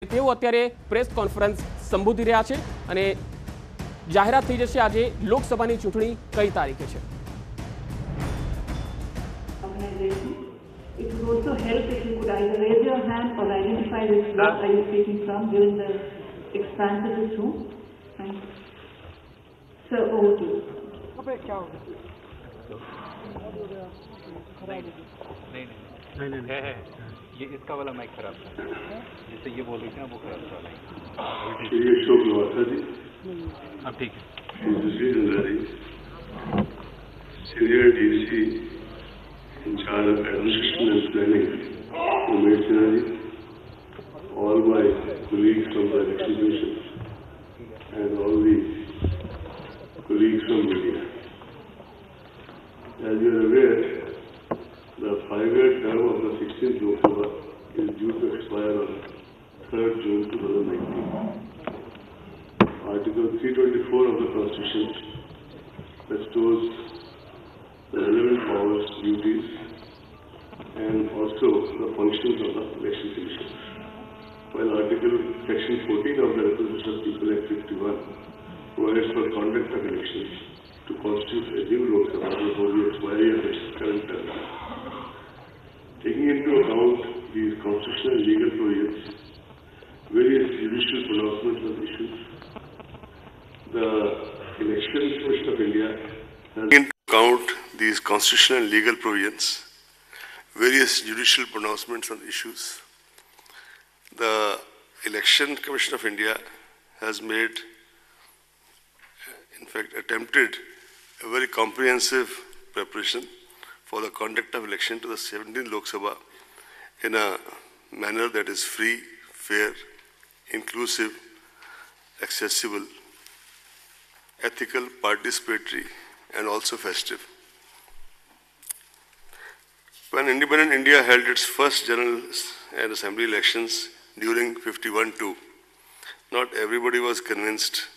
તેઓ અત્યારે press conference સંબોધી રહ્યા છે અને જાહેરાત થઈ જશે આજે લોકસભાની ચૂંટણી કઈ તારીખે છે. It would also help if you could either raise your hand or identify which block are you speaking from, given the expanse of this room. Thank you. Sir, over to you. नहीं है ये इसका वाला mic खराब था जिससे ये बोल रही थी ना वो खराब था. ये शोक नवासा जी. अब ठीक है. Senior DC in charge of administration and planning, Umesh Sinha ji, all my colleagues from the election commission and all the colleagues from media. As you are aware, the 5-year term of the 16th Lok Sabha is due to expire on 3rd June 2019. Article 324 of the Constitution restores the relevant powers, duties, and also the functions of the election commission. While Section 14 of the Representation of People Act 51 provides for conduct of elections to constitute a new Lok Sabha before the expiry of its current term. Taking into account these constitutional and legal provisions, various judicial pronouncements on issues, the Election Commission of India has taken into account these constitutional and legal provisions, various judicial pronouncements on issues. The Election Commission of India has made, in fact, attempted a very comprehensive preparation for the conduct of election to the 17th Lok Sabha in a manner that is free, fair, inclusive, accessible, ethical, participatory, and also festive. When independent India held its first general and assembly elections during 51-2, not everybody was convinced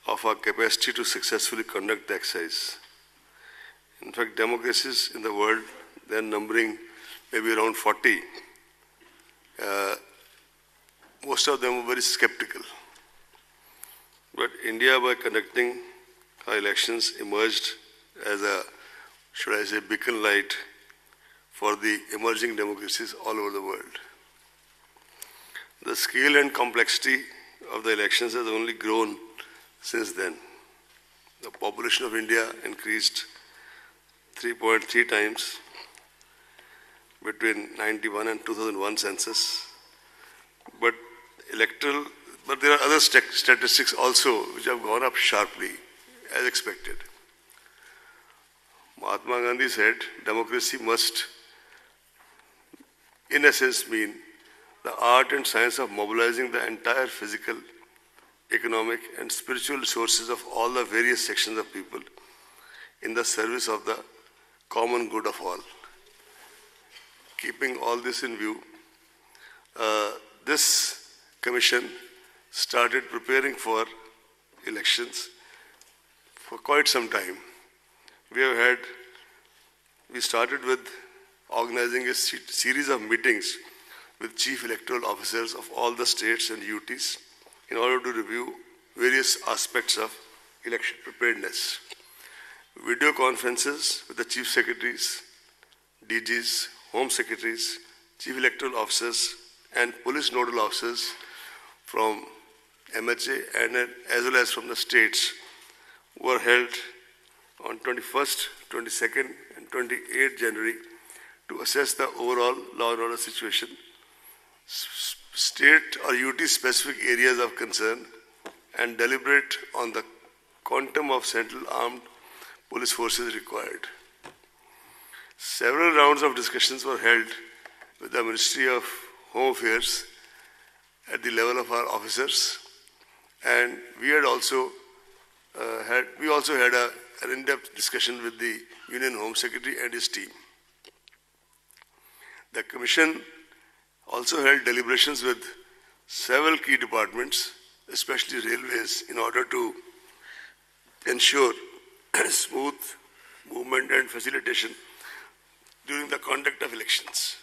of our capacity to successfully conduct the exercise. In fact, democracies in the world, then numbering maybe around 40, most of them were very skeptical. But India, by conducting our elections, emerged as a, should I say, beacon light for the emerging democracies all over the world. The scale and complexity of the elections has only grown since then. The population of India increased 3.3 times between 91 and 2001 census. But there are other statistics also which have gone up sharply, as expected. Mahatma Gandhi said, democracy must, in essence, mean the art and science of mobilizing the entire physical, economic, and spiritual resources of all the various sections of people in the service of the common good of all. Keeping all this in view, this commission started preparing for elections for quite some time. We started with organizing a series of meetings with chief electoral officers of all the states and UTs in order to review various aspects of election preparedness. Video conferences with the chief secretaries, DGs, home secretaries, chief electoral officers, and police nodal officers from MHA and as well as from the states were held on 21st, 22nd, and 28th January to assess the overall law and order situation, state or UT specific areas of concern, and deliberate on the quantum of central armed police forces required. Several rounds of discussions were held with the Ministry of Home Affairs at the level of our officers, and we also had an in-depth discussion with the Union Home Secretary and his team. The Commission also held deliberations with several key departments, especially railways, in order to ensure smooth movement and facilitation during the conduct of elections.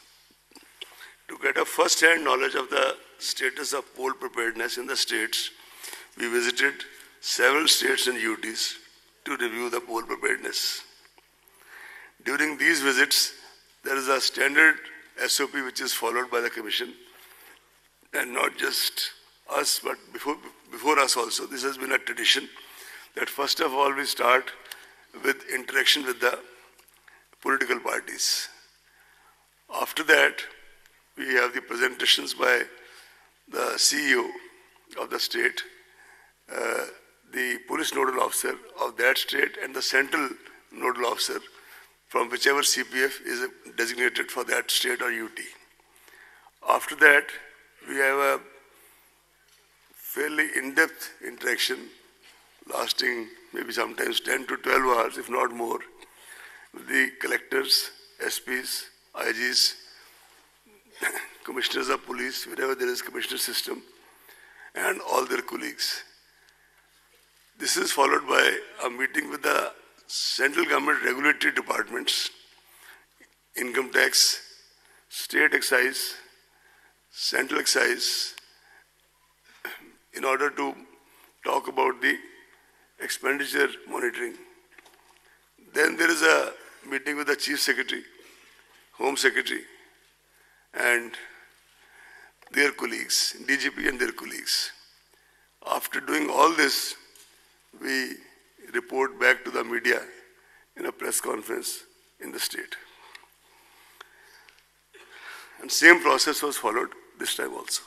To get a first-hand knowledge of the status of poll preparedness in the states, we visited several states and UTs to review the poll preparedness. During these visits, there is a standard SOP which is followed by the Commission, and not just us, but before us also. This has been a tradition that first of all we start with interaction with the political parties. After that, we have the presentations by the CEO of the state, the police nodal officer of that state, and the central nodal officer from whichever CPF is designated for that state or UT. After that, we have a fairly in-depth interaction lasting maybe sometimes 10 to 12 hours, if not more, with the collectors, SPs, IGs, commissioners of police, wherever there is commissioner system, and all their colleagues. This is followed by a meeting with the central government regulatory departments, income tax, state excise, central excise, in order to talk about the expenditure monitoring. Then there is a meeting with the Chief Secretary, Home Secretary, and their colleagues, DGP and their colleagues. After doing all this, we report back to the media in a press conference in the state. And same process was followed this time also.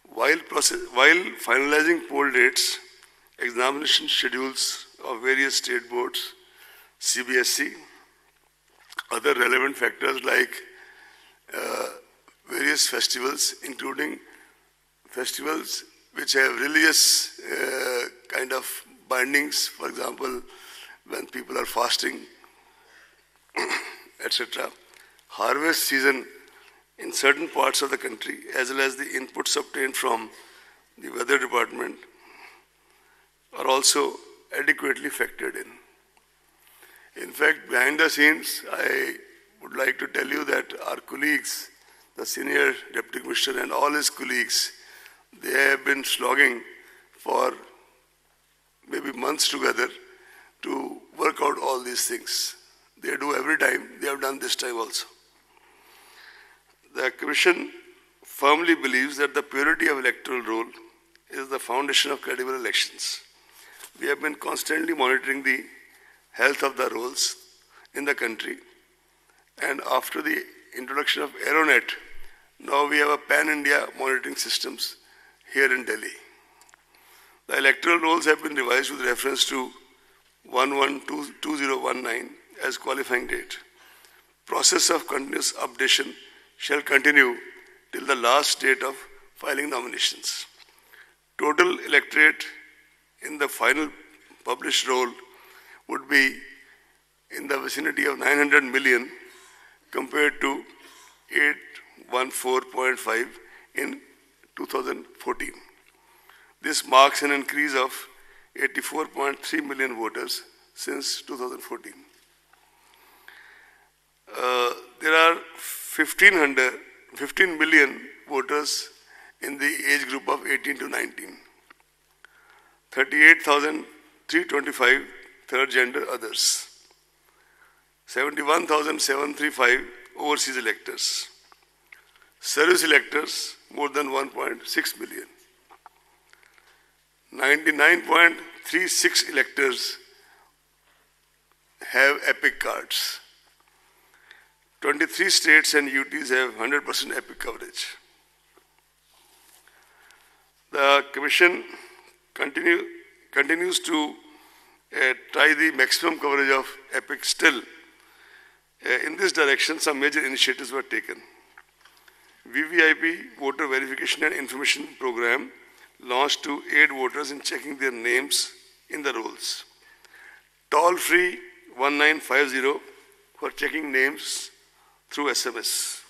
While finalizing poll dates, examination schedules of various state boards, CBSE, other relevant factors like various festivals, including festivals which have religious kind of bindings, for example, when people are fasting, etc. Harvest season in certain parts of the country, as well as the inputs obtained from the weather department, are also adequately factored in. In fact, behind the scenes, I would like to tell you that our colleagues, the senior deputy commissioner and all his colleagues, they have been slogging for maybe months together to work out all these things. They do every time, they have done this time also. The Commission firmly believes that the purity of electoral roll is the foundation of credible elections. We have been constantly monitoring the health of the rolls in the country, and after the introduction of Aeronet, now we have a pan-India monitoring systems here in Delhi. The electoral rolls have been revised with reference to 11/2019 as qualifying date. Process of continuous updation shall continue till the last date of filing nominations. Total electorate in the final published roll would be in the vicinity of 900 million compared to 814.5 in 2014. This marks an increase of 84.3 million voters since 2014. There are 15 million voters in the age group of 18 to 19. 38,325 third gender others. 71,735 overseas electors. Service electors more than 1.6 million. 99.36 electors have EPIC cards. 23 states and UTs have 100% EPIC coverage. The Commission continues to try the maximum coverage of EPIC still. In this direction, some major initiatives were taken. VVIP, Voter Verification and Information Program, launched to aid voters in checking their names in the rolls. Toll-free 1950 for checking names through SMS.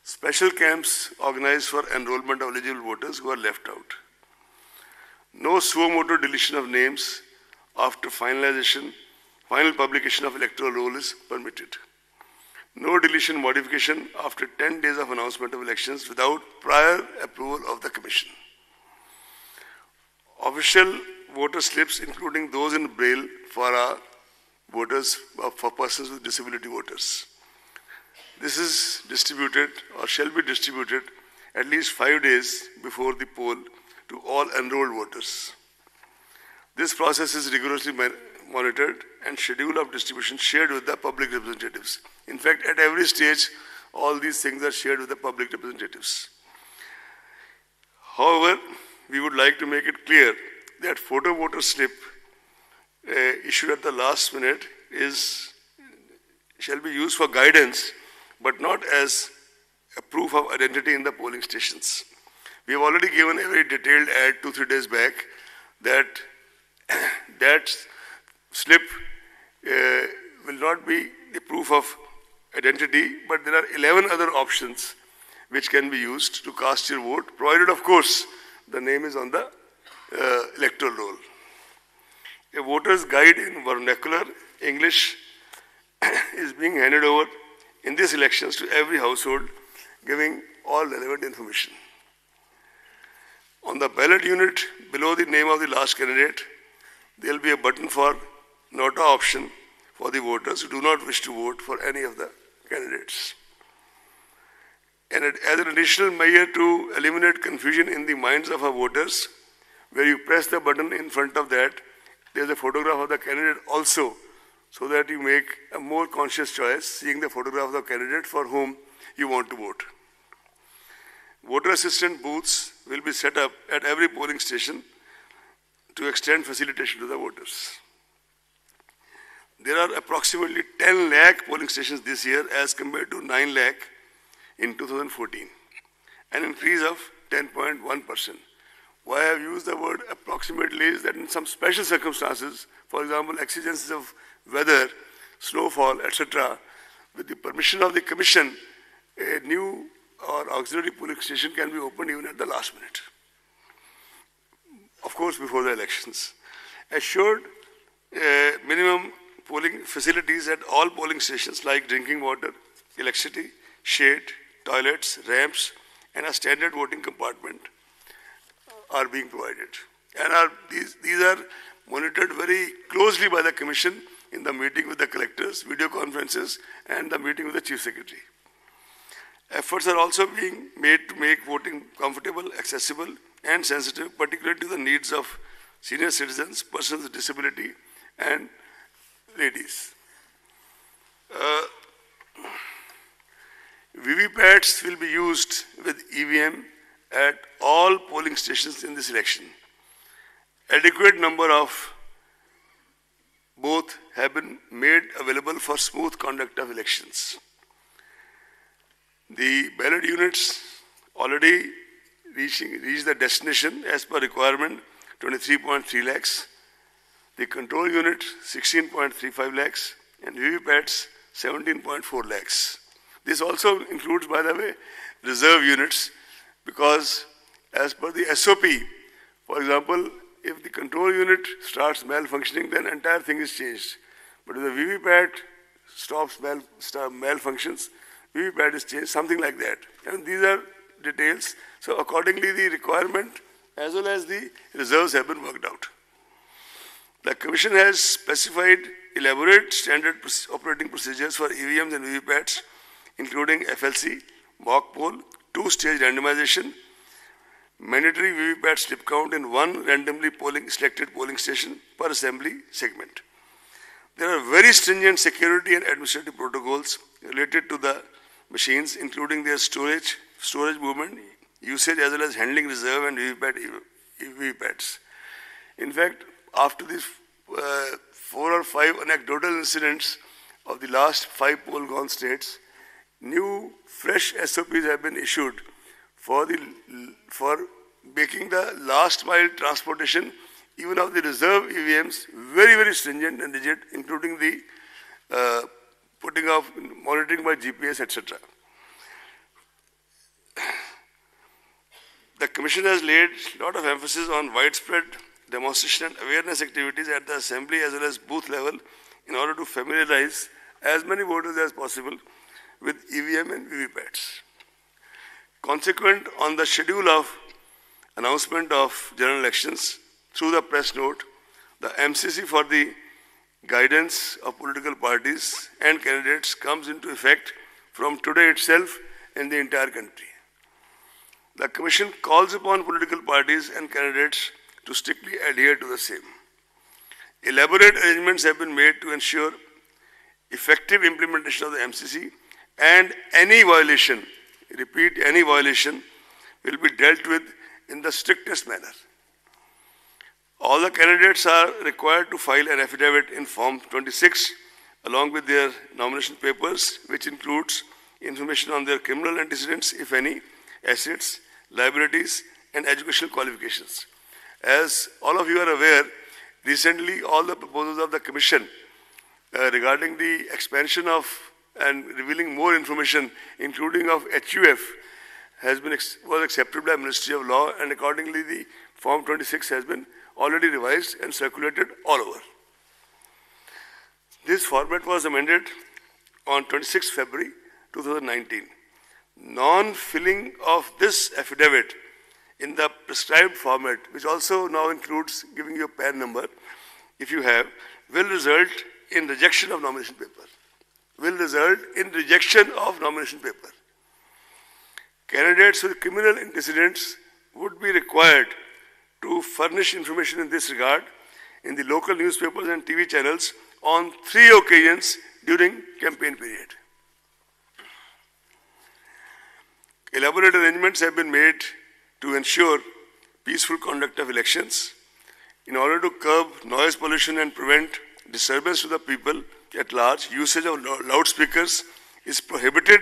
Special camps organized for enrollment of eligible voters who are left out. No suo motu deletion of names after final publication of electoral roll is permitted. No deletion modification after 10 days of announcement of elections without prior approval of the Commission. Official voter slips, including those in Braille for our voters, for persons with disability voters. This is distributed or shall be distributed at least 5 days before the poll to all enrolled voters. This process is rigorously monitored and schedule of distribution shared with the public representatives. In fact, at every stage, all these things are shared with the public representatives. However, we would like to make it clear that photo voter slip issued at the last minute shall be used for guidance, but not as a proof of identity in the polling stations. We have already given a very detailed ad 2-3 days back that that slip will not be the proof of identity, but there are 11 other options which can be used to cast your vote, provided, of course, the name is on the electoral roll. A voter's guide in vernacular English is being handed over in these elections to every household, giving all relevant information. On the ballot unit below the name of the last candidate, there will be a button for nota option for the voters who do not wish to vote for any of the candidates. And as an additional measure to eliminate confusion in the minds of our voters, where you press the button in front of that, there is a photograph of the candidate also, so that you make a more conscious choice, seeing the photograph of the candidate for whom you want to vote. Voter assistant booths will be set up at every polling station to extend facilitation to the voters. There are approximately 10 lakh polling stations this year as compared to 9 lakh in 2014, an increase of 10.1%. Why I have used the word approximately is that in some special circumstances, for example, exigencies of weather, snowfall, etc., with the permission of the Commission, a new or auxiliary polling station can be opened even at the last minute. Of course, before the elections. Assured minimum polling facilities at all polling stations like drinking water, electricity, shade, toilets, ramps, and a standard voting compartment are being provided. And these are monitored very closely by the Commission in the meeting with the collectors, video conferences, and the meeting with the Chief Secretary. Efforts are also being made to make voting comfortable, accessible, and sensitive, particularly to the needs of senior citizens, persons with disability, and ladies. VVPATs will be used with EVM at all polling stations in this election. Adequate number of both have been made available for smooth conduct of elections. The ballot units already reached the destination as per requirement, 23.3 lakhs. The control unit, 16.35 lakhs, and VVPATs, 17.4 lakhs. This also includes, by the way, reserve units, because as per the SOP, for example, if the control unit starts malfunctioning, then entire thing is changed. But if the VVPAT stops malfunctions, VVPAT is changed, something like that. And these are details. So accordingly, the requirement as well as the reserves have been worked out. The Commission has specified elaborate standard operating procedures for EVMs and VVPATs, including FLC, mock poll, two-stage randomization, mandatory VVPAT slip count in one randomly selected polling station per assembly segment. There are very stringent security and administrative protocols related to the machines, including their storage movement, usage, as well as handling reserve and VVPATs. In fact, after these 4 or 5 anecdotal incidents of the last 5 poll-gone states, new, fresh SOPs have been issued for making the last mile transportation, even of the reserve EVMs, very, very stringent and rigid, including the putting of monitoring by GPS, etc. The Commission has laid a lot of emphasis on widespread demonstration and awareness activities at the assembly as well as booth level in order to familiarize as many voters as possible with EVM and VVPATs. Consequent on the schedule of announcement of general elections through the press note, the MCC for the guidance of political parties and candidates comes into effect from today itself in the entire country. The Commission calls upon political parties and candidates to strictly adhere to the same. Elaborate arrangements have been made to ensure effective implementation of the MCC, and any violation, repeat, any violation will be dealt with in the strictest manner. All the candidates are required to file an affidavit in Form 26 along with their nomination papers, which includes information on their criminal antecedents, if any, assets, liabilities, and educational qualifications. As all of you are aware, recently all the proposals of the Commission regarding the expansion of and revealing more information, including of HUF, was accepted by Ministry of Law, and accordingly the Form 26 has been already revised and circulated all over. This format was amended on 26 February 2019. Non-filling of this affidavit in the prescribed format, which also now includes giving you a PAN number, if you have, will result in rejection of nomination paper. Will result in rejection of nomination paper. Candidates with criminal antecedents would be required to furnish information in this regard in the local newspapers and TV channels on 3 occasions during campaign period. Elaborate arrangements have been made to ensure peaceful conduct of elections. In order to curb noise pollution and prevent disturbance to the people at large, usage of loudspeakers is prohibited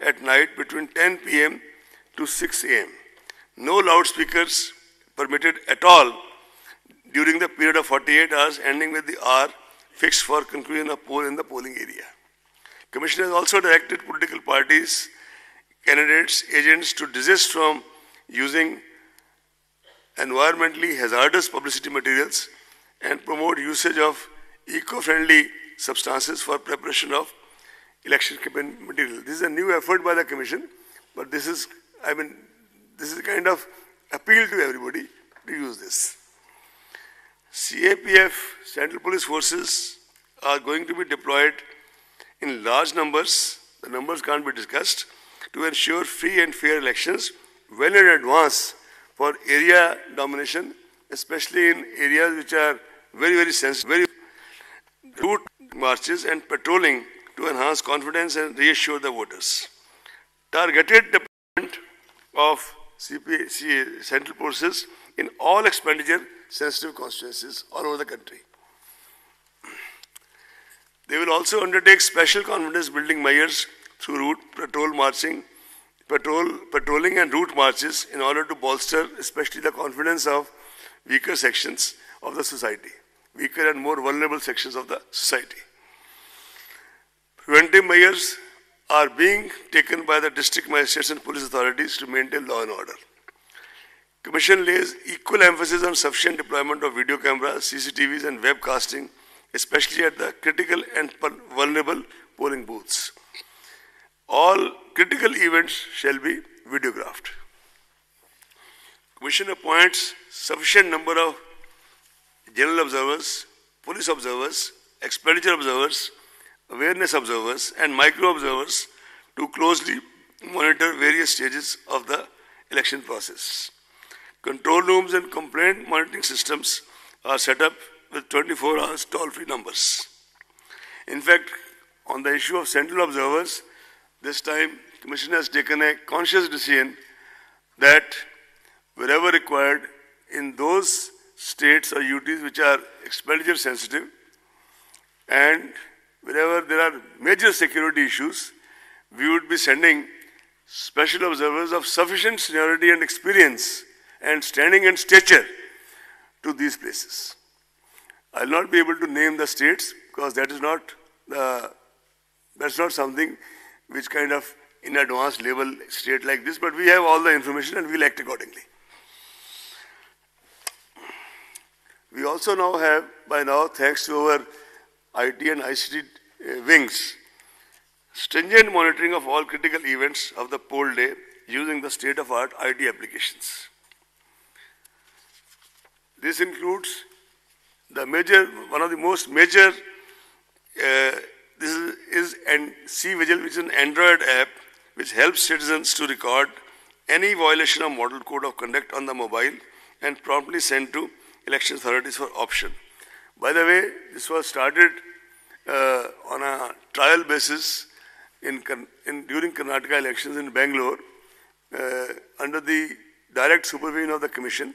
at night between 10 p.m. to 6 a.m. No loudspeakers permitted at all during the period of 48 hours ending with the hour fixed for conclusion of poll in the polling area. Commission has also directed political parties, candidates, agents to desist from using environmentally hazardous publicity materials and promote usage of eco-friendly substances for preparation of election campaign material. This is a new effort by the Commission, but this is kind of appeal to everybody to use this. CAPF, Central Police Forces, are going to be deployed in large numbers, the numbers can't be discussed, to ensure free and fair elections well in advance for area domination, especially in areas which are very, very sensitive, route marches and patrolling to enhance confidence and reassure the voters. Targeted deployment of Central Forces in all expenditure-sensitive constituencies all over the country. They will also undertake special confidence-building measures through route patrolling and route marches in order to bolster especially the confidence of weaker sections of the society, weaker and more vulnerable sections of the society. Preventive measures are being taken by the district magistrates and police authorities to maintain law and order. Commission lays equal emphasis on sufficient deployment of video cameras, CCTVs and webcasting, especially at the critical and vulnerable polling booths. All critical events shall be videographed. Commission appoints sufficient number of general observers, police observers, expenditure observers, awareness observers and micro observers to closely monitor various stages of the election process. Control rooms and complaint monitoring systems are set up with 24 hours toll-free numbers. In fact, on the issue of central observers, this time Commission has taken a conscious decision that wherever required in those states or UTs which are expenditure sensitive and wherever there are major security issues, we would be sending special observers of sufficient seniority and experience and standing and stature to these places. I will not be able to name the states because that's not something which kind of in advanced level state like this, but we have all the information and we'll act accordingly. We also now have, by now, thanks to our IT and ICT wings, stringent monitoring of all critical events of the poll day using the state-of-art IT applications. This includes one of the most major, this is C-Vigil, which is an Android app which helps citizens to record any violation of Model Code of Conduct on the mobile and promptly send to election authorities for option. By the way, this was started on a trial basis during Karnataka elections in Bangalore under the direct supervision of the Commission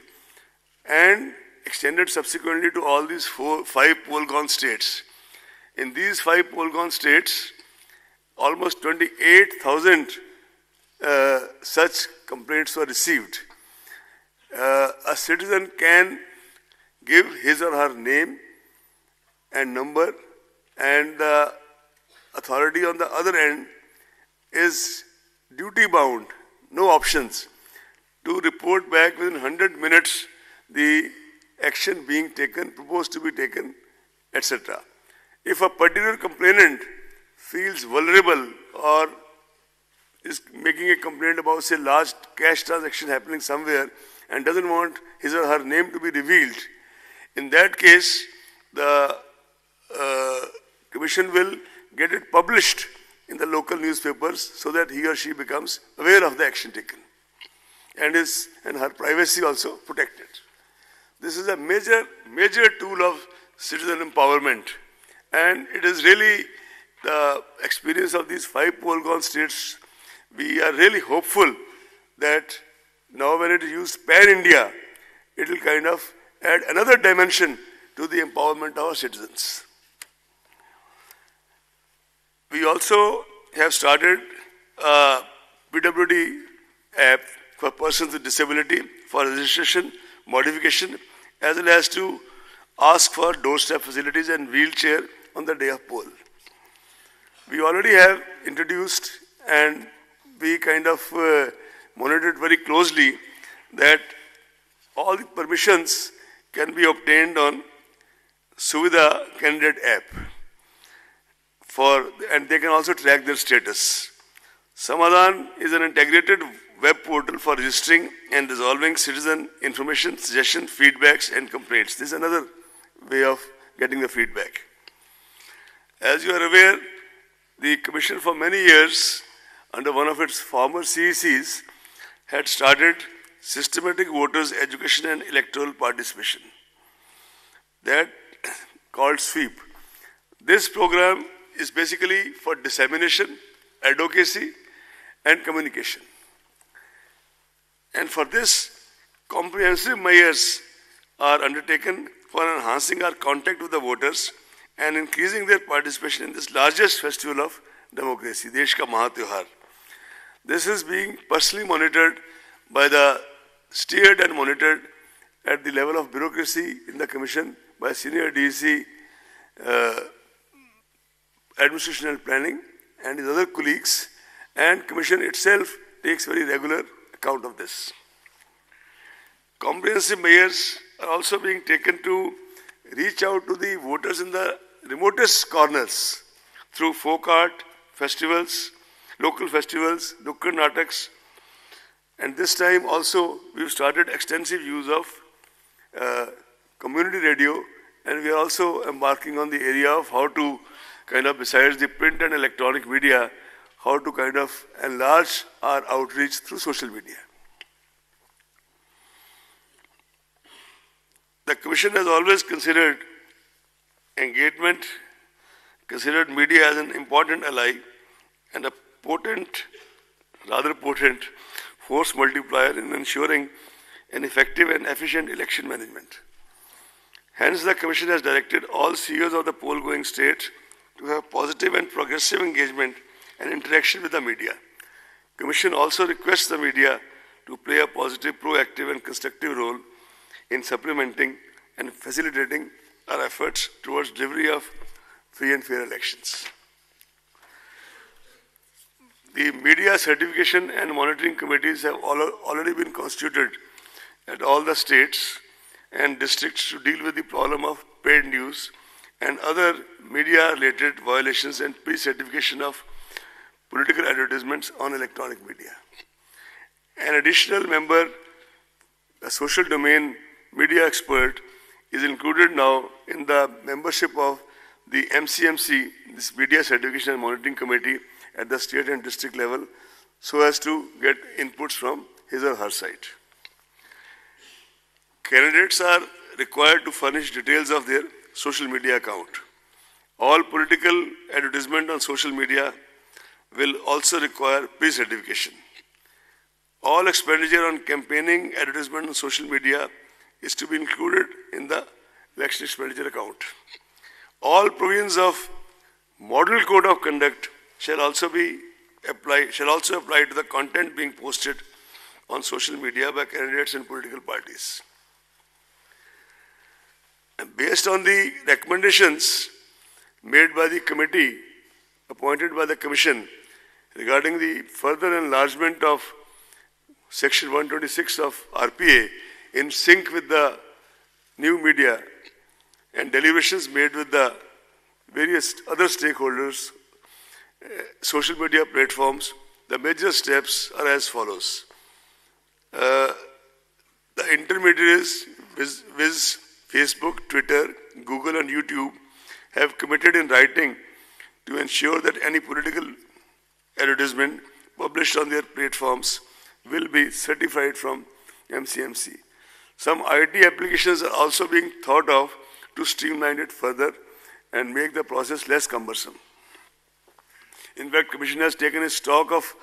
and extended subsequently to all these 5 poll-gone states. In these 5 poll-gone states, almost 28,000 such complaints were received. A citizen can give his or her name and number, and the authority on the other end is duty-bound, no options, to report back within 100 minutes the action being taken, proposed to be taken, etc. If a particular complainant feels vulnerable or is making a complaint about, say, large cash transaction happening somewhere and doesn't want his or her name to be revealed, in that case, the Commission will get it published in the local newspapers so that he or she becomes aware of the action taken and her privacy also protected. This is a major tool of citizen empowerment, and it is really the experience of these 5 poll-gone states. We are really hopeful that now when it is used pan-India, it will kind of add another dimension to the empowerment of our citizens. We also have started a PWD app for persons with disability for registration, modification, as well as to ask for doorstep facilities and wheelchair on the day of poll. We already have introduced, and we kind of monitored very closely, that all the permissions can be obtained on Suvidha candidate app, and they can also track their status. Samadhan is an integrated web portal for registering and resolving citizen information, suggestions, feedbacks and complaints. This is another way of getting the feedback. As you are aware, the Commission for many years, under one of its former CECs, had started Systematic Voters Education and Electoral Participation, that called SWEEP. This program is basically for dissemination, advocacy and communication. And for this, comprehensive measures are undertaken for enhancing our contact with the voters and increasing their participation in this largest festival of democracy, Desh Ka Mahatyauhar. This is being personally monitored by steered and monitored at the level of bureaucracy in the Commission by Senior DEC, Administration and Planning, and his other colleagues, and Commission itself takes very regular account of this. Comprehensive measures are also being taken to reach out to the voters in the remotest corners through folk art, festivals, local festivals, Nukkad Nataks, and this time also we've started extensive use of community radio, and we are also embarking on the area of how to kind of, besides the print and electronic media, how to kind of enlarge our outreach through social media. The Commission has always considered engagement, considered media as an important ally and a rather potent force multiplier in ensuring an effective and efficient election management. Hence, the Commission has directed all CEOs of the poll-going states to have positive and progressive engagement and interaction with the media. Commission also requests the media to play a positive, proactive and constructive role in supplementing and facilitating our efforts towards delivery of free and fair elections. The media certification and monitoring committees have already been constituted at all the states and districts to deal with the problem of paid news and other media-related violations and pre-certification of political advertisements on electronic media. An additional member, a social domain media expert, is included now in the membership of the MCMC, this Media Certification and Monitoring Committee at the state and district level, so as to get inputs from his or her side. Candidates are required to furnish details of their social media account. All political advertisement on social media will also require pre-certification. All expenditure on campaigning advertisement on social media is to be included in the election expenditure account. All provisions of Model Code of Conduct shall also apply to the content being posted on social media by candidates and political parties. And based on the recommendations made by the committee appointed by the Commission regarding the further enlargement of Section 126 of RPA in sync with the new media and deliberations made with the various other stakeholders, social media platforms, the major steps are as follows. The intermediaries, viz. Facebook, Twitter, Google and YouTube, have committed in writing to ensure that any political advertisement published on their platforms will be certified from MCMC. Some IT applications are also being thought of to streamline it further and make the process less cumbersome. In fact, Commission has taken a stock of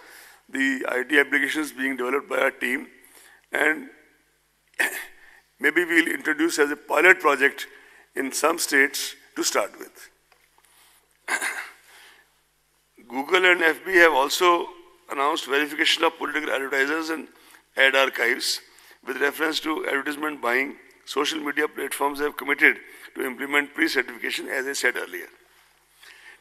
the IT applications being developed by our team, and maybe we'll introduce as a pilot project in some states to start with. Google and FB have also announced verification of political advertisers and ad archives. With reference to advertisement buying, social media platforms have committed to implement pre-certification, as I said earlier.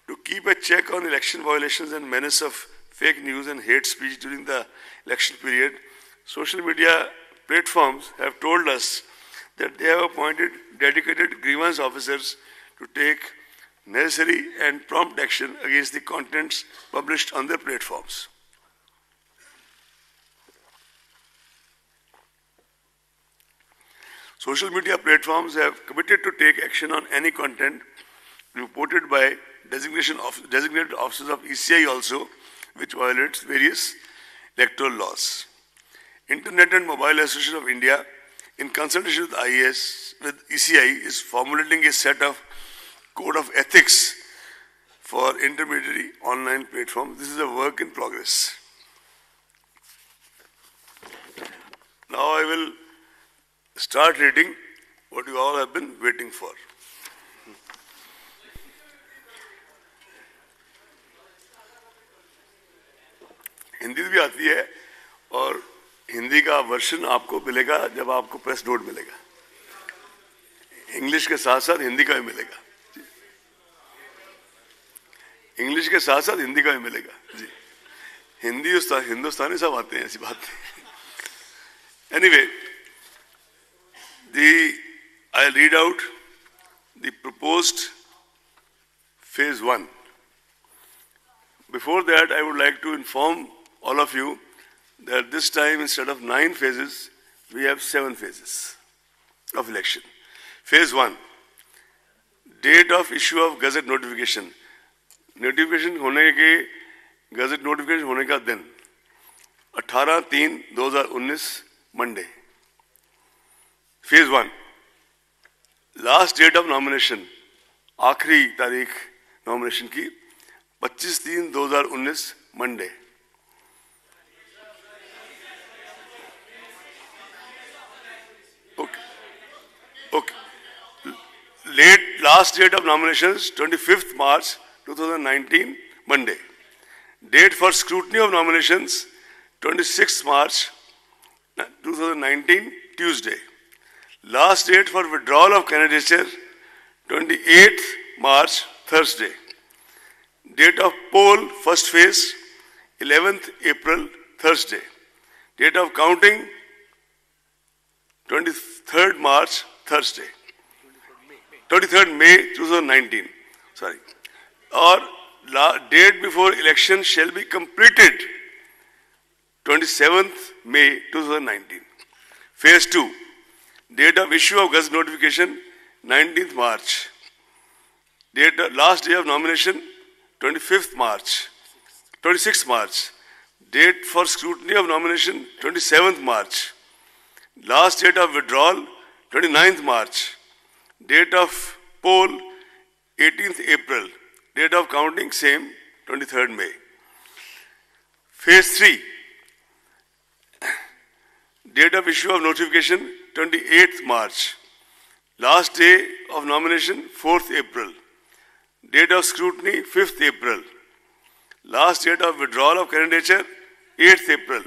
To keep a check on election violations and menace of fake news and hate speech during the election period, social media platforms have told us that they have appointed dedicated grievance officers to take necessary and prompt action against the contents published on their platforms. Social media platforms have committed to take action on any content reported by designated officers of ECI also, which violates various electoral laws. Internet and Mobile Association of India, in consultation with ECI, is formulating a set of code of ethics for intermediary online platforms. This is a work in progress. Now I will start reading what you all have been waiting for. Hindi भी आती है और हिंदी का version आपको मिलेगा जब आपको press note मिलेगा. इंग्लिश के साथ साथ हिंदी का भी मिलेगा. इंग्लिश के साथ साथ हिंदी का भी मिलेगा जी. हिंदी हिंदुस्तानी सब आते हैं, ऐसी बात नहीं. Anyway, I'll read out the proposed phase 1. Before that, I would like to inform all of you that this time, instead of 9 phases, we have 7 phases of election. Phase 1, date of issue of gazette notification. Notification होने के gazette notification होने का दिन 18/3/2019 Monday. Phase 1, last date of nomination, आखिरी तारीख nomination की 25/3/2019 Monday. Okay. Last date of nominations 25th March 2019 Monday. Date for scrutiny of nominations 26th March 2019 Tuesday. Last date for withdrawal of candidature 28th March Thursday. Date of poll first phase 11th April Thursday. Date of counting 23rd March Thursday. 23rd May 2019. Sorry. Or date before election shall be completed 27th May 2019. Phase 2, date of issue of Gazette notification 19th March. Last day of nomination 26th March. Date for scrutiny of nomination 27th March. Last date of withdrawal 29th March. Date of poll 18th April. Date of counting same 23rd May. Phase 3. Date of issue of notification 28th March. Last day of nomination 4th April. Date of scrutiny 5th April. Last date of withdrawal of candidature 8th April.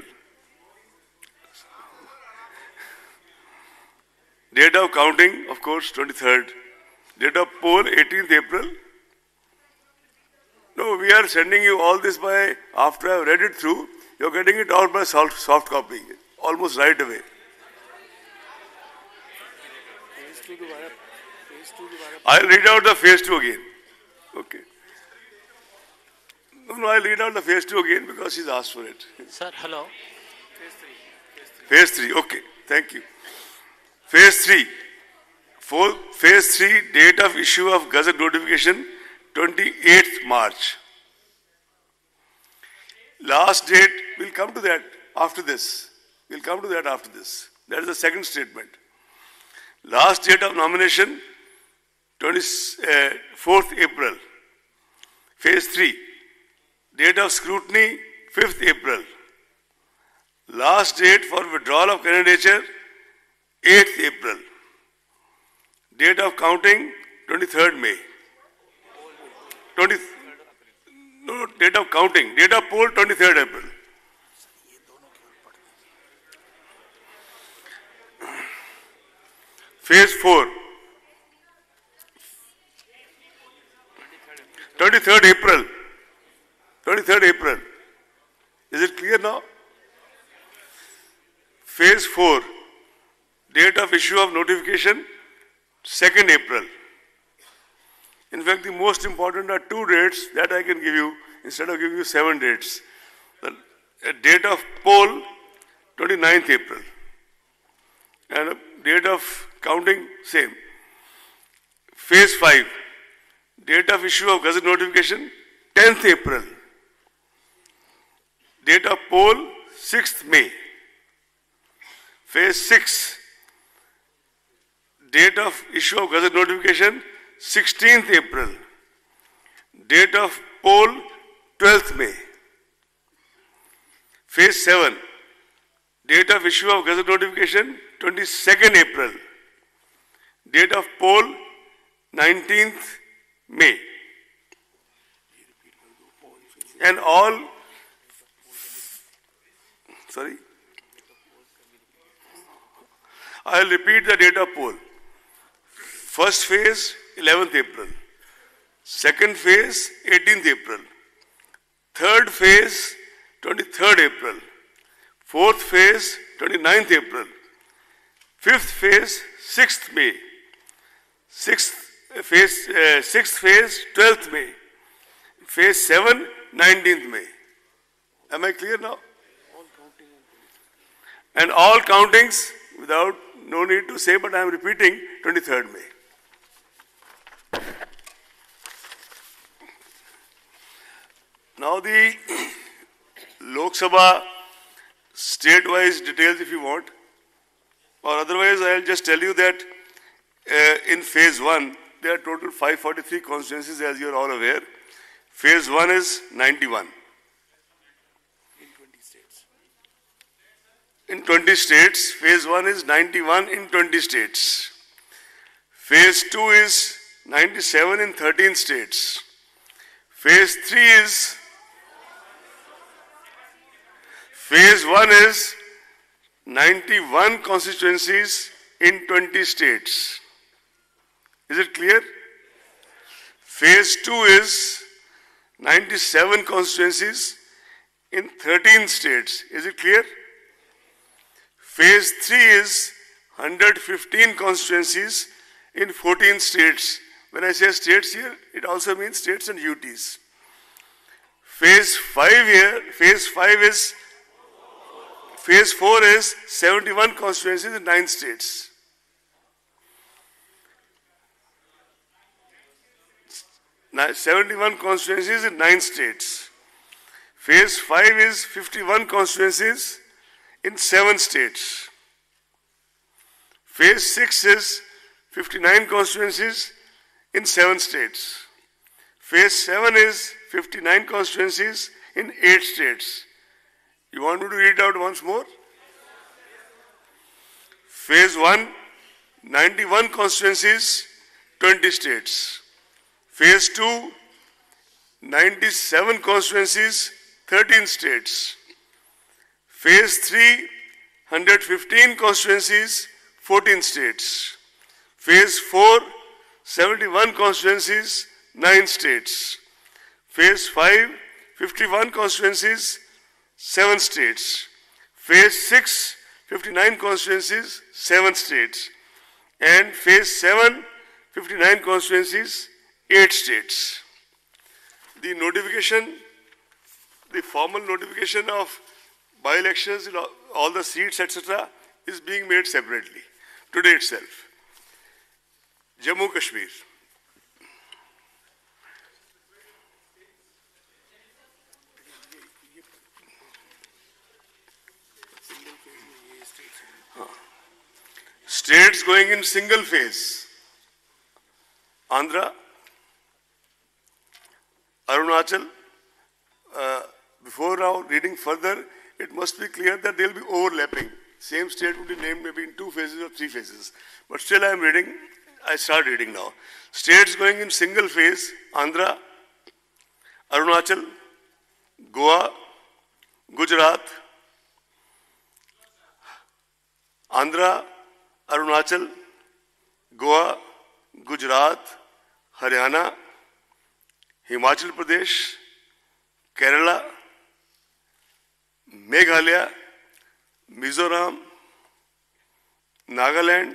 Date of counting, of course, 23rd. Date of poll 18th April. No, we are sending you all this by, after I have read it through, you are getting it out by soft copy, almost right away. I'll read out the phase 2 again. Okay. No, I'll read out the phase 2 again because he's asked for it. Sir, hello. Phase 3, okay. Thank you. Phase 3. Phase 3, date of issue of Gazette notification 28th March. Last date, we'll come to that after this. That is the second statement. Last date of nomination 4th April. Phase 3. Date of scrutiny 5th April. Last date for withdrawal of candidature 8th April. Date of counting 23rd May. Date of counting. Date of poll 23rd April. Phase 4. 23rd April. 23rd April. Is it clear now? Phase 4. Date of issue of notification 2nd April. In fact, the most important are 2 dates that I can give you instead of giving you 7 dates. The date of poll 29th April. And date of counting same. Phase 5. Date of issue of Gazette notification 10th April. Date of poll 6th May. Phase 6. Date of issue of Gazette notification 16th April. Date of poll 12th May. Phase 7. Date of issue of Gazette notification 22nd April. Date of poll 19th May. And all, sorry, I will repeat the date of poll. First phase 11th April. Second phase 18th April. Third phase 23rd April. Fourth phase 29th April. Fifth phase 6th May. Sixth phase 12th May. Phase 7 19th May. Am I clear now? And all countings without, no need to say, but I am repeating, 23rd May. Now the Lok Sabha state-wise details if you want, or otherwise I will just tell you that in phase 1 there are total 543 constituencies, as you are all aware. Phase 1 is 91. In 20 states. Phase 1 is 91 in 20 states. Phase 2 is 97 in 13 states. Phase 3 is, Phase 1 is 91 constituencies in 20 states. Is it clear? Phase 2 is 97 constituencies in 13 states. Is it clear? Phase 3 is 115 constituencies in 14 states. When I say states here, it also means states and UTs. Phase 5 here, phase 4 is 71 constituencies in 9 states. Now, 71 constituencies in 9 states. Phase 5 is 51 constituencies in 7 states. Phase 6 is 59 constituencies in 7 states. Phase 7 is 59 constituencies in 8 states. You want me to read it out once more? Phase 1, 91 constituencies, 20 states. Phase 2, 97 constituencies, 13 states. Phase 3, 115 constituencies, 14 states. Phase 4, 71 constituencies, 9 states. Phase 5, 51 constituencies, 7 states. Phase 6, 59 constituencies, 7 states. And Phase 7, 59 constituencies, 8 states. The notification, the formal notification of by-elections, all the seats, etc., is being made separately today itself. Jammu Kashmir. States going in single phase. Andhra, Arunachal. Before now reading further, it must be clear that they will be overlapping. Same state would be named maybe in 2 phases or 3 phases. But still I am reading, I start reading now. States going in single phase, Andhra, Arunachal, Goa, Gujarat, Andhra, Arunachal, Goa, Gujarat, Haryana, Himachal Pradesh, Kerala, Meghalaya, Mizoram, Nagaland,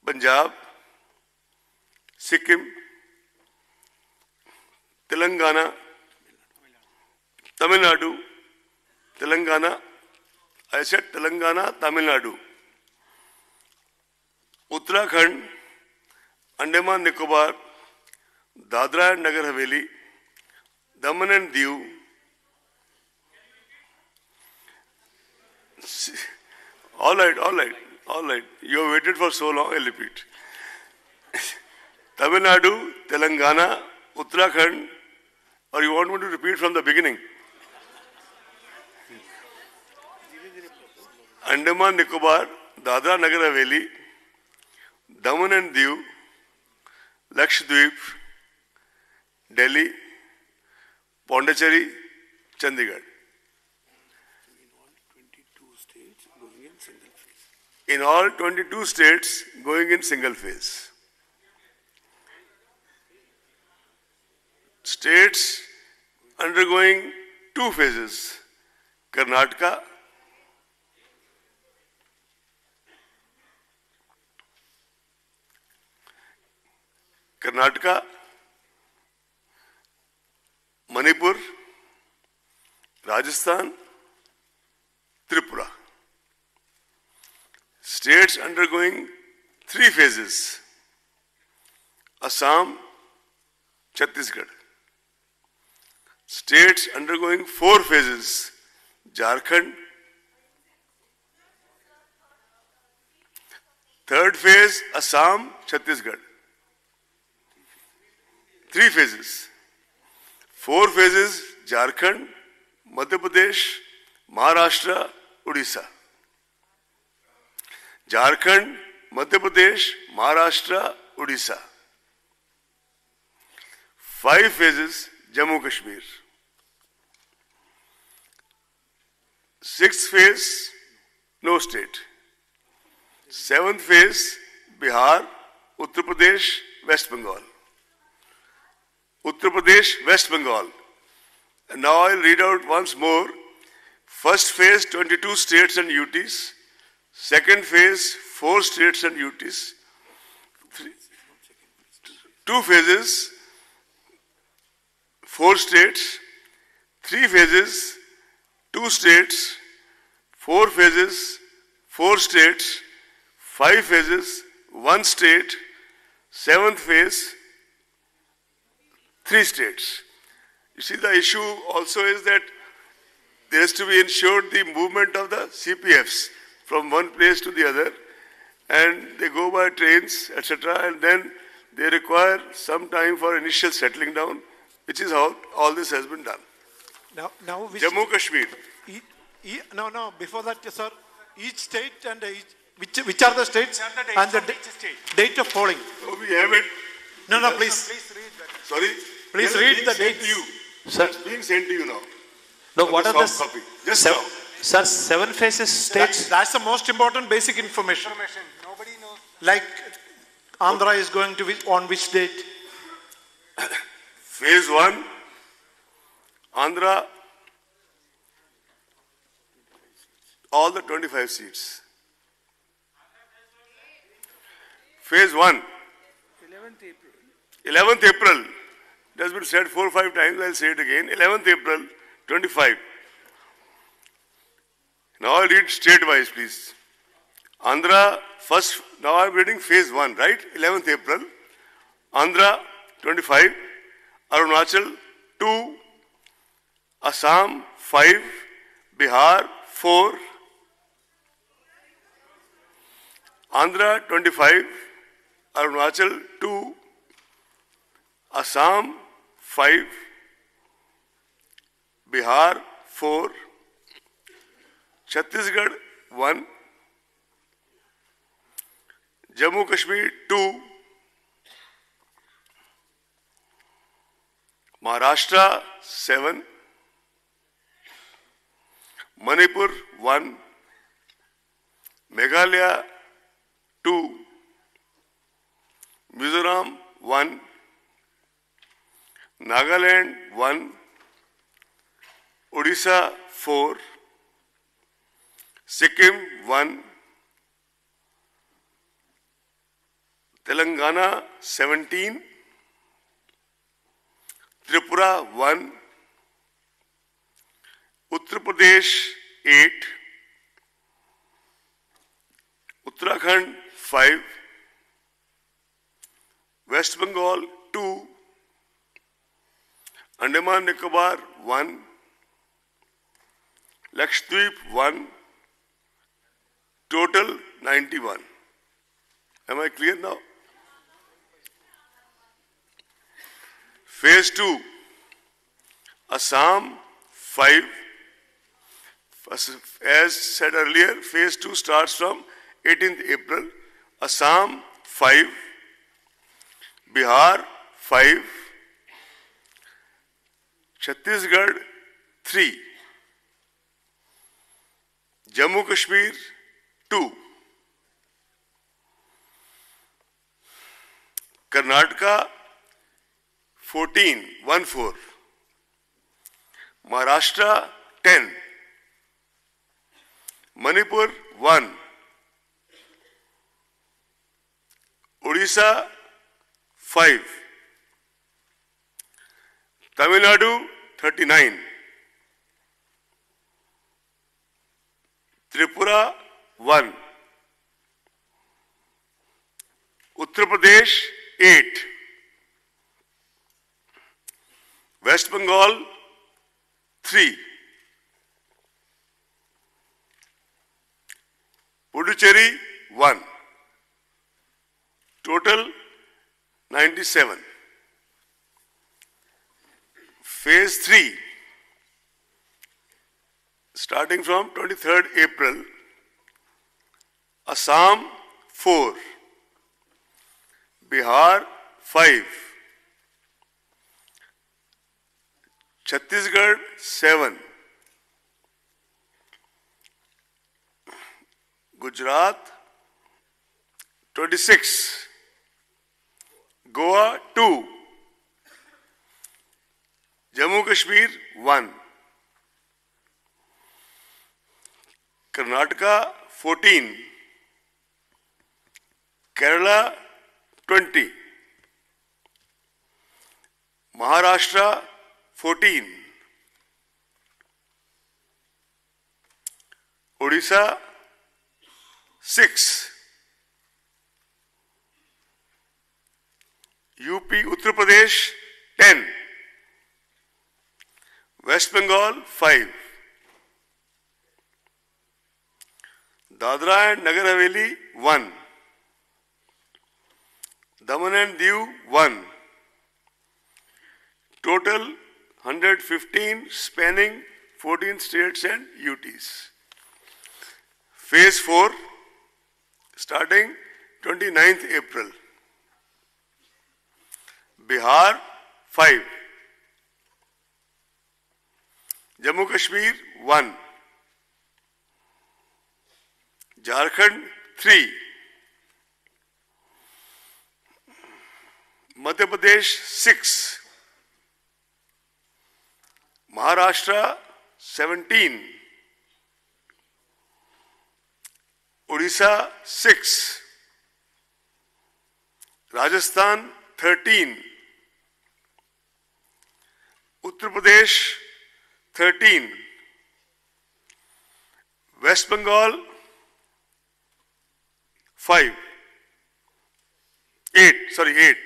Punjab, Sikkim, Telangana, Tamil Nadu, Telangana, I said Telangana, Tamil Nadu, Uttarakhand, Andaman Nicobar, Dadra and Nagar Haveli, Daman and Diu, all right. You have waited for so long, I'll repeat. Tamil Nadu, Telangana, Uttarakhand, or you want me to repeat from the beginning? Andaman Nicobar, Dadra Nagar Haveli, Daman and Diu, Lakshadweep, Delhi, Pondicherry, Chandigarh. In all 22 states going in single phase. States undergoing 2 phases. Karnataka, Manipur, Rajasthan, Tripura. States undergoing 3 phases. Assam, Chhattisgarh. States undergoing 4 phases. Jharkhand. 3rd phase, Assam, Chhattisgarh. 3 phases. 4 phases, Jharkhand, Madhya Pradesh, Maharashtra, Odisha. Jharkhand, Madhya Pradesh, Maharashtra, Odisha. 5 phases, Jammu Kashmir. 6th phase, no state. 7th phase, Bihar, Uttar Pradesh, West Bengal. Uttar Pradesh, West Bengal. And now I'll read out once more. First phase, 22 states and UTs. Second phase, 4 states and UTs. 2 phases, 4 states. 3 phases, 2 states, 4 phases, 4 states, 5 phases, 1 state, 7th phase, 3 states. You see, the issue also is that there has to be ensured the movement of the CPFs from one place to the other, and they go by trains, etc., and then they require some time for initial settling down, which is how all this has been done. Now which Jammu Kashmir. no, before that, sir, each state and which are the states and the date of polling. So we have it. No, please. read that. Sorry? Please Yes, read being the sent dates. to you. Sir. It's being sent to you now. No, On what the are the soft copy. Just seven, now. sir, 7 phases states? That's the most important basic information. Nobody knows. Like Andhra is going to be on which date? Phase 1, Andhra, all the 25 seats. Phase 1, 11th April. It has been said 4 or 5 times, I'll say it again. 11th April, 25. Now I'll read state-wise, please. Andhra, first, now I'm reading phase 1, right? 11th April. Andhra, 25. Arunachal, 2. Assam, 5. Bihar, 4. Andhra, 25. Arunachal, 2. Assam, 5. Bihar, 4. Chhattisgarh, 1. Jammu Kashmir, 2. Maharashtra, 7. Manipur, 1. Meghalaya, 2. Mizoram, 1. Nagaland, 1. Odisha, 4. Sikkim, 1. Telangana, 17. Tripura, 1. Uttar Pradesh, 8. Uttarakhand, 5. West Bengal, 2. Andaman Nicobar, 1. Lakshadweep, 1. Total, 91. Am I clear now? Phase 2, Assam, 5. As said earlier, phase 2 starts from 18th April. Assam, 5. Bihar, 5. Chhattisgarh, 3. Jammu Kashmir, 2. Karnataka, 14, 1-4. Maharashtra, 10. Manipur, 1. Odisha, 5. Tamil Nadu, 39. Tripura, 1. Uttar Pradesh, 8. West Bengal, 3. Puducherry, 1. Total, 97. Phase 3, starting from 23rd April, Assam, 4. Bihar, 5. Chhattisgarh, 7. Gujarat, 26. Goa, 2. Jammu Kashmir, 1. Karnataka, 14. Kerala, 20. Maharashtra, 14. Odisha 6, UP Uttar Pradesh 10, West Bengal 5, Dadra and Nagar Haveli 1, Daman and Diu 1, total 115 spanning 14 states and UTs. Phase 4 starting 29th April. Bihar 5, Jammu Kashmir 1, Jharkhand 3, Madhya Pradesh 6, Maharashtra 17, Odisha 6, Rajasthan 13, Uttar Pradesh 13, West Bengal 8.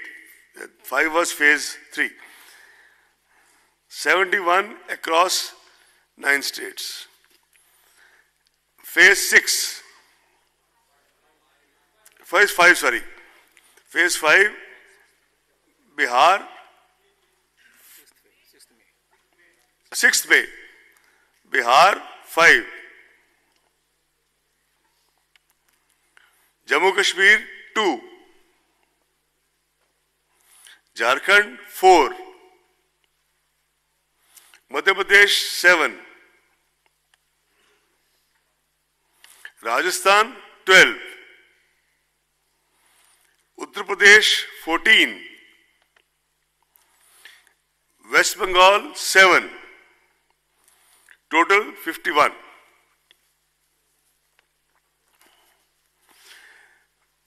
5 was phase 3. 71 across 9 states. Phase 6. Phase 5, Phase 5, Bihar, 6th May, Bihar 5, Jammu Kashmir 2, Jharkhand 4, Madhya Pradesh 7, Rajasthan 12, Uttar Pradesh 14, West Bengal 7, total 51.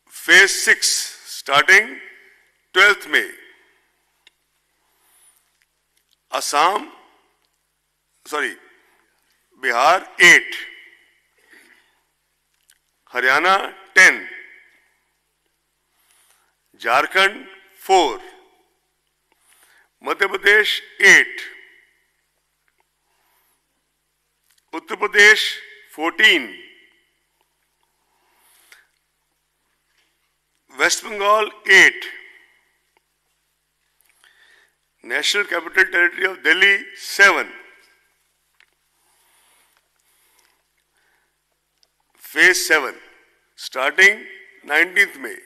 Phase 6 starting 12th May. Bihar 8, Haryana 10, Jharkhand 4, Madhya Pradesh 8, Uttar Pradesh 14, West Bengal 8, National Capital Territory of Delhi 7, Phase 7 starting 19th May.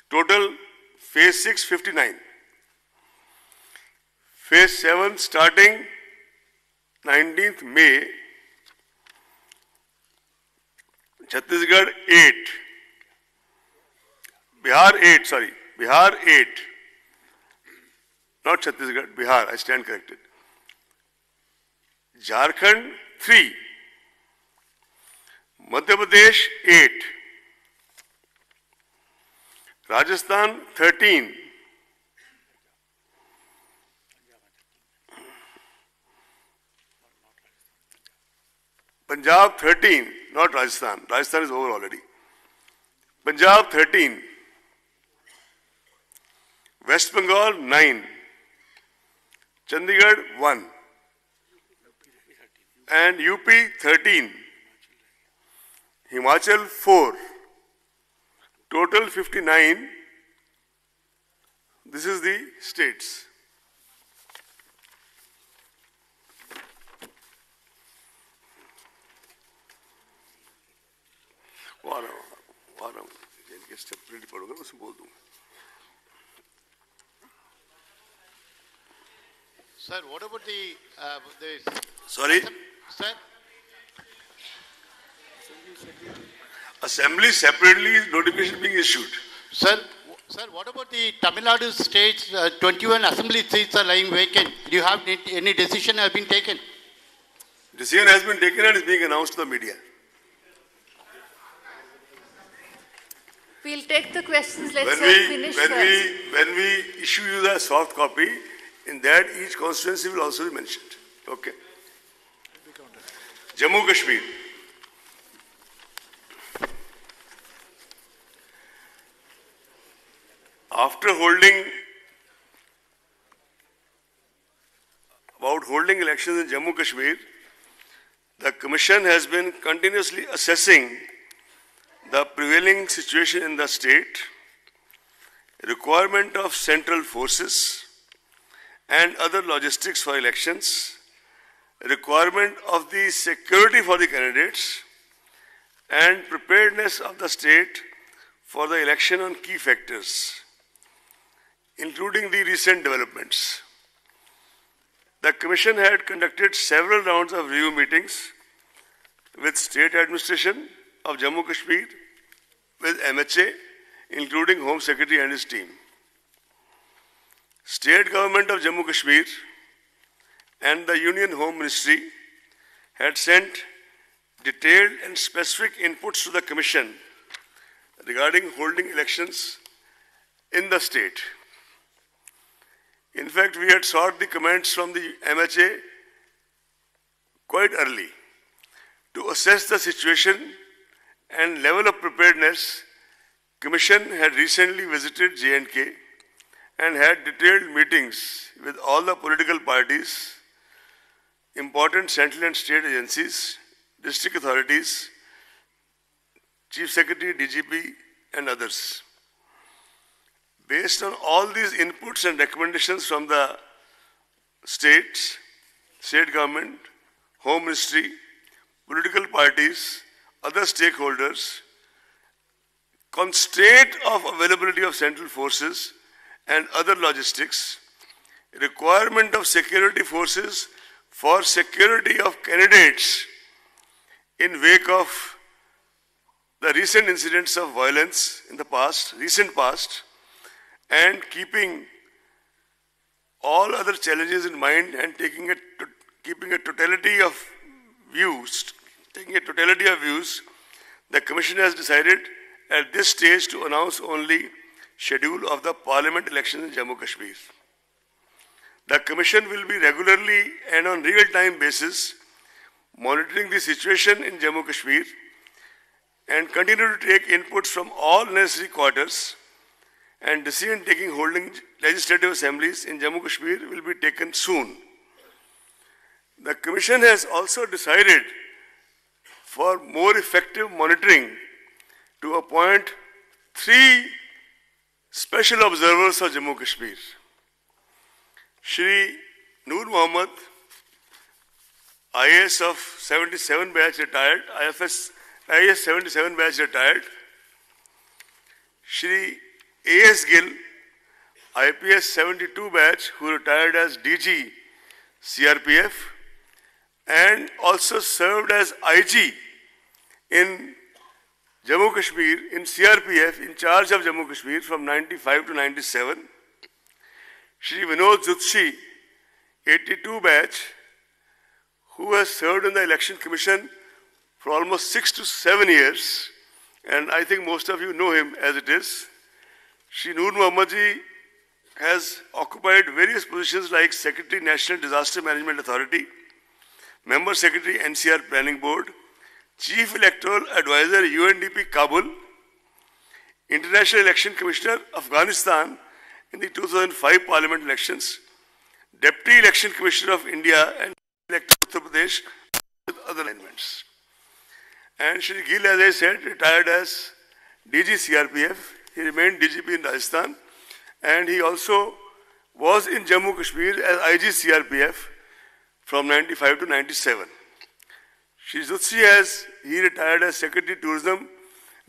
Total Phase 6 59. Phase 7 starting 19th May. Chhattisgarh 8. Bihar 8. Not Chhattisgarh, Bihar, I stand corrected. Jharkhand 3. Madhya Pradesh 8. Rajasthan 13. Punjab 13, not Rajasthan. Rajasthan is over already. Punjab 13. West Bengal 9. Chandigarh 1. And UP 13. Himachal 4. Total 59. This is the states. Sir, what about the Sorry? Sir? Assembly separately notification being issued. Sir, what about the Tamil Nadu states? 21 assembly seats are lying vacant. Do you have any decision has been taken? Decision has been taken and is being announced to the media. We'll take the questions. Let's finish first. When we issue you the soft copy, in that each constituency will also be mentioned. Okay. Jammu Kashmir. After holding elections in Jammu Kashmir, the Commission has been continuously assessing the prevailing situation in the state, requirement of central forces and other logistics for elections, requirement of the security for the candidates, and preparedness of the state for the election on key factors, including the recent developments. The Commission had conducted several rounds of review meetings with State Administration of Jammu Kashmir, with MHA, including Home Secretary and his team. State Government of Jammu Kashmir and the Union Home Ministry had sent detailed and specific inputs to the Commission regarding holding elections in the state. In fact, we had sought the comments from the MHA quite early to assess the situation and level of preparedness. Commission had recently visited J&K and had detailed meetings with all the political parties, important central and state agencies, district authorities, Chief Secretary, DGP, and others. Based on all these inputs and recommendations from the states, state government, Home Ministry, political parties, other stakeholders, constraint of availability of central forces and other logistics, requirement of security forces for security of candidates in wake of the recent incidents of violence in the past, recent past, and keeping all other challenges in mind and keeping a totality of views, the Commission has decided at this stage to announce only schedule of the Parliament elections in Jammu Kashmir. The Commission will be regularly and on real-time basis monitoring the situation in Jammu Kashmir and continue to take inputs from all necessary quarters, and decision-taking holding legislative assemblies in Jammu Kashmir will be taken soon. The Commission has also decided for more effective monitoring to appoint 3 special observers of Jammu Kashmir. Shri Noor Mohammed, IAS of 77 batch retired, IAS 77 batch retired. Shri A.S. Gill, IPS 72 batch, who retired as DG CRPF and also served as IG in Jammu Kashmir, in CRPF, in charge of Jammu Kashmir from 95 to 97. Shri Vinod Jutshi, 82 batch, who has served in the Election Commission for almost 6 to 7 years, and I think most of you know him as it is. Shri Noor Mohammed ji has occupied various positions like Secretary National Disaster Management Authority, Member Secretary NCR Planning Board, Chief Electoral Advisor UNDP Kabul, International Election Commissioner Afghanistan in the 2005 Parliament elections, Deputy Election Commissioner of India and Elected Uttar Pradesh with other alignments. And Shri Gill, as I said, retired as DG CRPF. He remained DGP in Rajasthan, and he also was in Jammu Kashmir as IG CRPF from 95 to 97. Shri Jutsi he retired as Secretary Tourism,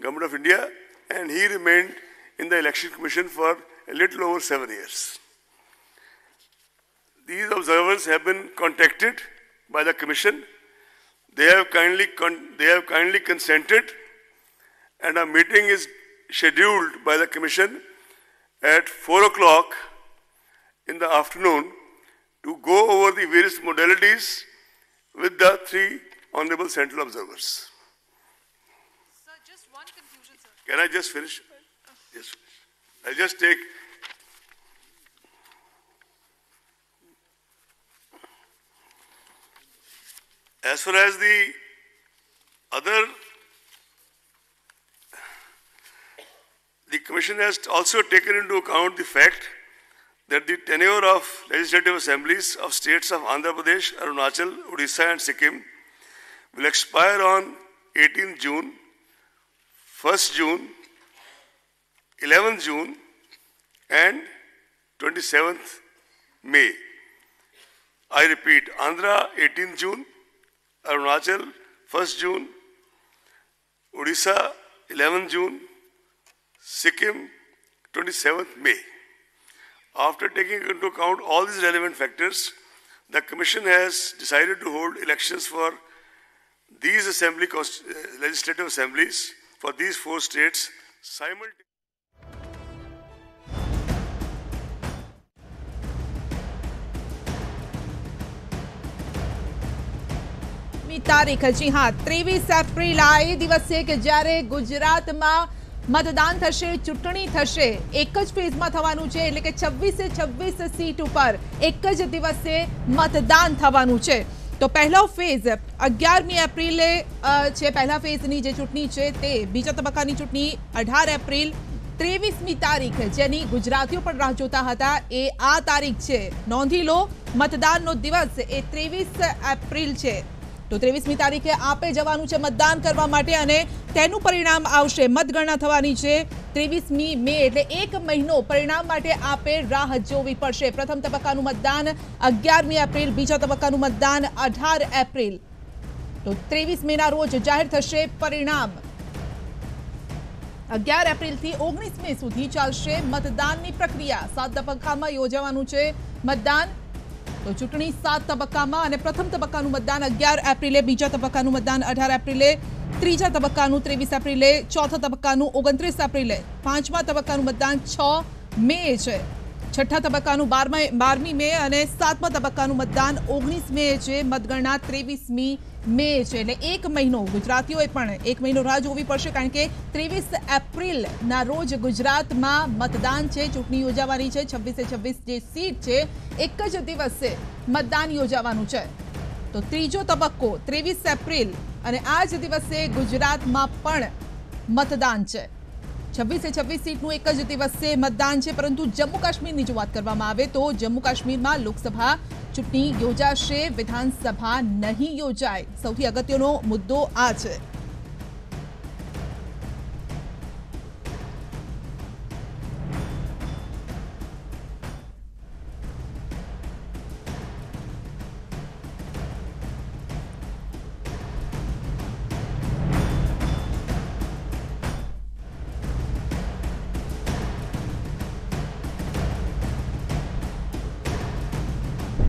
Government of India, and he remained in the Election Commission for a little over 7 years. These observers have been contacted by the Commission. They have kindly consented, and a meeting is scheduled by the Commission at 4 o'clock in the afternoon to go over the various modalities with the 3 honorable central observers. Sir, just one conclusion, sir. Can I just finish? Yes. I'll just take. As far as the other, the Commission has also taken into account the fact that the tenure of legislative assemblies of states of Andhra Pradesh, Arunachal, Odisha and Sikkim will expire on 18th June, 1st June, 11th June and 27th May. I repeat, Andhra 18th June, Arunachal 1st June, Odisha 11th June, Sikkim 27th May. After taking into account all these relevant factors, the Commission has decided to hold elections for these legislative assemblies for these 4 states simultaneously. તારીખ જી હા 23 April આ એ દિવસ છે કે જ્યારે ગુજરાતમાં મતદાન થશે, ચૂંટણી થશે. એક જ ફેઝમાં થવાનું છે, એટલે કે 26 સીટ ઉપર એક જ દિવસે મતદાન થવાનું છે. તો પહેલો ફેઝ 11મી એપ્રિલે છે. પહેલા ફેઝની જે ચૂંટણી છે તે, બીજા તબક્કાની ચૂંટણી 18 એપ્રિલ. 23મી તારીખ જેની ગુજરાતીઓ પણ રાહ જોતા હતા એ આ તારીખ છે. નોંધી લો, મતદાનનો દિવસ એ 23 એપ્રિલ છે. તો 23મી તારીખે આપે જવાનું છે મતદાન કરવા માટે અને તેનું પરિણામ આવશે. મતગણના થવાની છે 23મી મે, એટલે 1 મહિનો પરિણામ માટે આપે રાહ જોવી પડશે. પ્રથમ તબક્કાનું મતદાન 11મી એપ્રિલ, બીજા તબક્કાનું મતદાન 18 એપ્રિલ. તો 23 મેના રોજ જાહેર થશે પરિણામ. 11 એપ્રિલથી 19 મે સુધી ચાલશે મતદાનની પ્રક્રિયા. 7 તબક્કામાં યોજાવાનું છે મતદાન. તો ચૂંટણી 7 તબક્કામાં અને પ્રથમ તબક્કાનું મતદાન 11 એપ્રિલે, બીજા તબક્કાનું મતદાન 18 એપ્રિલે, ત્રીજા તબક્કાનું 23 એપ્રિલે, ચોથા તબક્કાનું 29 એપ્રિલે, પાંચમા તબક્કાનું મતદાન 6 મે છે, છઠ્ઠા તબક્કાનું 12મી મે અને સાતમા તબક્કાનું મતદાન 19 મે છે. મતગણના 23મી મે છે, એટલે 1 મહિનો ગુજરાતીઓએ પણ 1 મહિનો રાહ જોવી પડશે, કારણ કે 23 એપ્રિલના રોજ ગુજરાતમાં મતદાન છે, ચૂંટણી યોજાવાની છે. 26 જે સીટ છે એક જ દિવસે મતદાન યોજાવાનું છે. તો ત્રીજો તબક્કો 23 એપ્રિલ અને આ જ દિવસે ગુજરાતમાં પણ મતદાન છે. 26 સીટનું એક જ દિવસે મતદાન છે. પરંતુ જમ્મુ કાશ્મીરની જો વાત કરવામાં આવે તો જમ્મુ કાશ્મીરમાં લોકસભા ચૂંટણી યોજાશે, વિધાનસભા નહીં યોજાય. સૌથી અગત્યનો મુદ્દો આ છે.